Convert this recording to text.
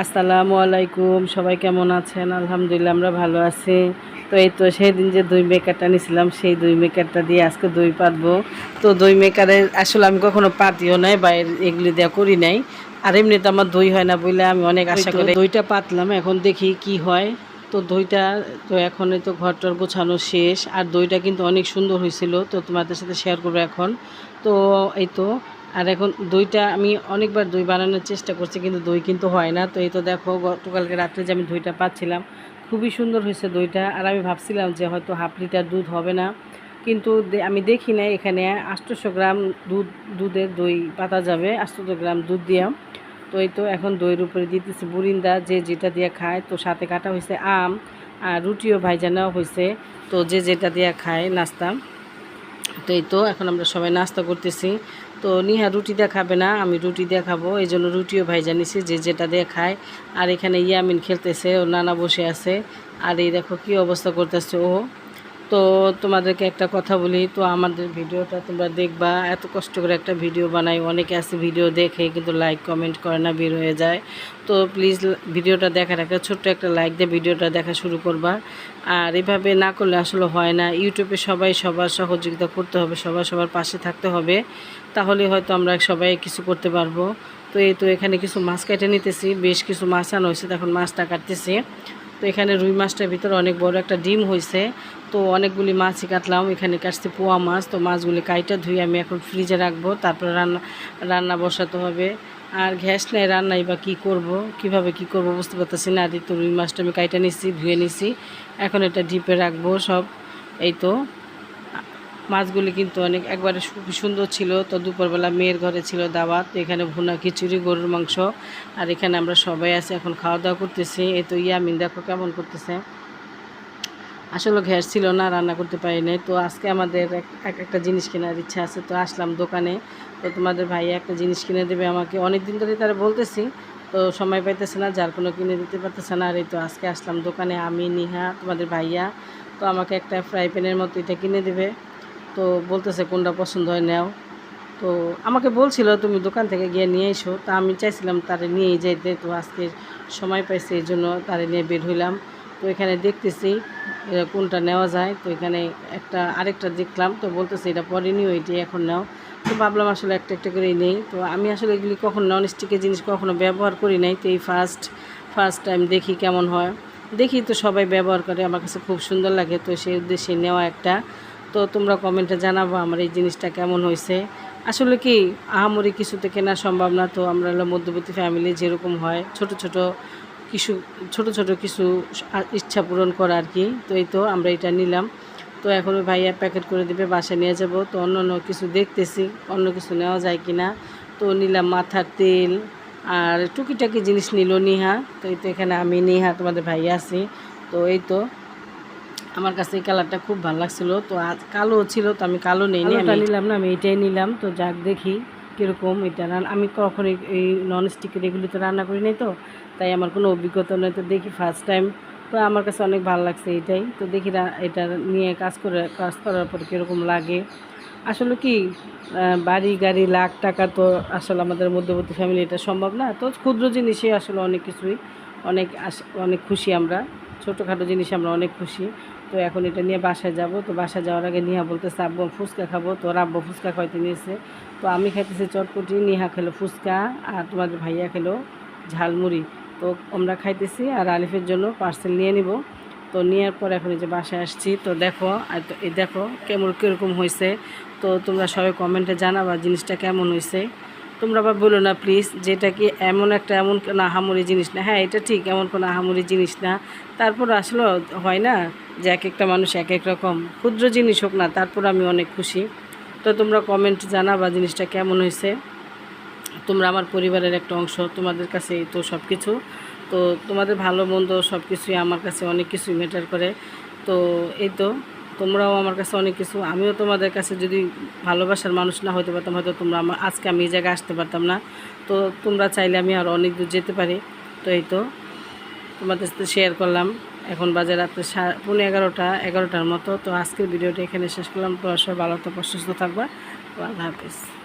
আসসালামু আলাইকুম, সবাই কেমন আছেন? আলহামদুলিল্লাহ আমরা ভালো আছি। তো এই তো সেদিন যে দই মেকারটা নিয়েছিলাম, সেই দই মেকারটা দিয়ে আজকে দই পাতবো। তো দই মেকারে আসলে আমি কখনো পাতিও নাই বা এগুলি দেওয়া করি নাই। আর এমনিতে আমার দই হয় না বলে আমি অনেক আশা করি দইটা পাতলাম, এখন দেখি কি হয়। তো দইটা তো এখন এই তো ঘরটার গোছানো শেষ, আর দইটা কিন্তু অনেক সুন্দর হয়েছিল, তো তোমাদের সাথে শেয়ার করবো এখন। তো এই তো আর এখন দইটা আমি অনেকবার দই বানানোর চেষ্টা করছি, কিন্তু দই কিন্তু হয় না। তো এই তো দেখো, গতকালকে রাত্রে যে আমি দইটা পাচ্ছিলাম, খুবই সুন্দর হয়েছে দইটা। আর আমি ভাবছিলাম যে হয়তো হাফ লিটার দুধ হবে না, কিন্তু আমি দেখি না এখানে 800 গ্রাম দুধের দই পাতা যাবে, 800 গ্রাম দুধ দিয়া। তো এই তো এখন দইয়ের উপরে দিতেছি বুরিন্দা, যে যেটা দিয়ে খায়। তো সাথে কাটা হয়েছে আম, আর রুটিও ভাইজা নেওয়া হয়েছে। তো যে যেটা দিয়ে খায় নাস্তা। তো এই তো এখন আমরা সবাই নাস্তা করতেছি। তো নিহা রুটি দিয়ে খাবে না, আমি রুটি দিয়ে খাবো, এই জন্য রুটিও ভাইজা নিছি, যে যেটা দিয়ে খায়। আর এখানে ইয়ামিন খেলতেছে, ও নানা বসে আছে। আর এই দেখো কি অবস্থা করতেছে ও। তো তোমাদেরকে একটা কথা বলি, তো আমাদের ভিডিওটা তোমরা দেখবা, এত কষ্ট করে একটা ভিডিও বানাই, অনেকে আছে ভিডিও দেখে কিন্তু লাইক কমেন্ট করে না, বের হয়ে যায়। তো প্লিজ ভিডিওটা দেখার একটা ছোট্ট একটা লাইক দিয়ে ভিডিওটা দেখা শুরু করবা। আর এভাবে না করলে আসলে হয় না, ইউটিউবে সবাই সবার সহযোগিতা করতে হবে, সবার সবার পাশে থাকতে হবে, তাহলে হয়তো আমরা সবাই কিছু করতে পারবো। তো এই তো এখানে কিছু মাছ কেটে নিতেছি, বেশ কিছু মাছ আনা হয়েছে, তখন মাছটা কাটতেছি। তো এখানে রুই মাছটার ভিতরে অনেক বড় একটা ডিম হয়েছে। তো অনেকগুলি মাছই কাটলাম, এখানে কাটছে পোয়া মাছ। তো মাছগুলি কাইটা ধুয়ে আমি এখন ফ্রিজে রাখবো, তারপর রান্না বসাতে হবে। আর গ্যাস নেই, রান্নাই বা কী করবো, কীভাবে কী করবো বুঝতে পারতেছি না। আর তো রুই মাছটা আমি কাইটা নিচ্ছি, ধুয়ে নিছি, এখন এটা ডিপে রাখবো সব। এই তো মাছগুলি কিন্তু অনেক একবারে খুব সুন্দর ছিল। তো দুপুরবেলা মেয়ের ঘরে ছিল দাওয়াত, তো এখানে ভুনা খিচুড়ি, গরুর মাংস, আর এখানে আমরা সবাই আছি, এখন খাওয়া দাওয়া করতেছি। এই তো ইয়ামিন দেখো কেমন করতেছে। আসলে গ্যাস ছিল না, রান্না করতে পারি নাই। তো আজকে আমাদের একটা জিনিস কেনার ইচ্ছা আছে, তো আসলাম দোকানে। তো তোমাদের ভাইয়া একটা জিনিস কিনে দেবে আমাকে, অনেক দিন ধরে তারা বলতেছি, তো সময় পাইতেছে না, যার কোনো কিনে দিতে পারতেছে না। আর এই তো আজকে আসলাম দোকানে, আমি, নিহা, তোমাদের ভাইয়া। তো আমাকে একটা ফ্রাই প্যানের মতো এটা কিনে দেবে। তো বলতেছে কোনটা পছন্দ হয় নাও। তো আমাকে বলছিল তুমি দোকান থেকে গিয়ে নিয়ে এসো, তা আমি চাইছিলাম তারে নিয়েই যাইতে। তো আজকে সময় পাইছে, এই জন্য তারে নিয়ে বের হইলাম। তো এখানে দেখতেছি কোনটা নেওয়া যায়। তো এখানে আরেকটা দেখলাম, তো বলতেছে এটা পরে নিও, এটাই এখন নাও। তো ভাবলাম আসলে একটা একটা করেই নেই। তো আমি আসলে এগুলি কখনো ননস্টিকের জিনিস কখনো ব্যবহার করি নাই, তো এই ফার্স্ট টাইম দেখি কেমন হয়। দেখি তো সবাই ব্যবহার করে, আমার কাছে খুব সুন্দর লাগে, তো সেই উদ্দেশ্যে নেওয়া একটা। তো তোমরা কমেন্টে জানাবো আমার এই জিনিসটা কেমন হয়েছে। আসলে কি আহামরি কিছুতে কেনা সম্ভব না, তো আমরা হলো মধ্যবিত্ত ফ্যামিলি, যেরকম হয় ছোট ছোট কিছু ইচ্ছা পূরণ করা আর কি। তো এই তো আমরা এটা নিলাম। তো এখন ওই ভাইয়া প্যাকেট করে দেবে, বাসায় নিয়ে যাব। তো অন্য কিছু দেখতেছি, অন্য কিছু নেওয়া যায় কি না। তো নিলাম মাথার তেল, আর টুকিটাকি জিনিস নিল নিহা। তো এই তো এখানে আমি, নিহা, তোমাদের ভাইয়া আছি। তো এই তো আমার কাছে এই কালারটা খুব ভালো লাগছিলো। তো আজ কালো ছিল, তো আমি কালো নেইনি, আমি নিলাম না, আমি এটাই নিলাম। তো যাক দেখি কীরকম এটা আমি কখনো এই ননস্টিকের এগুলিতে রান্না করি নাই, তো তাই আমার কোনো অভিজ্ঞতা নেই। তো দেখি ফার্স্ট টাইম, তো আমার কাছে অনেক ভালো লাগছে এটাই। তো দেখি এটা নিয়ে কাজ করার পর কীরকম লাগে। আসলে কি বাড়ি গাড়ি লাখ টাকা তো আসলে আমাদের মধ্যবর্তী ফ্যামিলি এটা সম্ভব না। তো ক্ষুদ্র জিনিসে আসলে অনেক কিছুই অনেক খুশি আমরা, ছোটোখাটো জিনিসে আমরা অনেক খুশি। তো এখন এটা নিয়ে বাসায় যাব। তো বাসায় যাওয়ার আগে নিহা বলতেছে আব্বু ফুচকা খাবো, তো আব্বু ফুচকা খাইতে নিয়েছে। তো আমি খাইতেছি চটপটি, নিহা খেলো ফুচকা, আর তোমাদের ভাইয়া খেলো ঝালমুড়ি। তো আমরা খাইতেছি, আর আলিফের জন্য পার্সেল নিয়ে নিব। তো নেওয়ার পর এখন এই যে বাসায় আসছি। তো দেখো, আর তো এই দেখো কীরকম হয়েছে। তো তোমরা সবাই কমেন্টে জানাবা জিনিসটা কেমন হয়েছে। তোমরা আবার বলো না প্লিজ, যেটা কি এমন কোনো আহামরি জিনিস না। হ্যাঁ, এটা ঠিক, এমন কোনো আহামরি জিনিস না। তারপর আসলে হয় না যে এক একটা মানুষ এক এক রকম, ক্ষুদ্র জিনিস হোক না, তারপর আমি অনেক খুশি। তো তোমরা কমেন্ট জানাবা জিনিসটা কেমন হয়েছে। তোমরা আমার পরিবারের একটা অংশ, তোমাদের কাছে তো সব কিছু। তো তোমাদের ভালো মন্দ সব কিছুই আমার কাছে অনেক কিছুই ম্যাটার করে। তো এই তো তোমরাও আমার কাছে অনেক কিছু, আমিও তোমাদের কাছে যদি ভালোবাসার মানুষ না হতে পারতাম, হয়তো আজকে আমি এই জায়গায় আসতে পারতাম না। তো তোমরা চাইলে আমি আরও অনেক দূর যেতে পারি। তো এই তো তোমাদের সাথে শেয়ার করলাম। এখন বাজে রাত্রে 11:30 মতো। তো আজকের ভিডিওটা এখানে শেষ করলাম। তো সব ভালো থাকবা, সুস্থ থাকবা। তো আল্লাহ হাফিজ।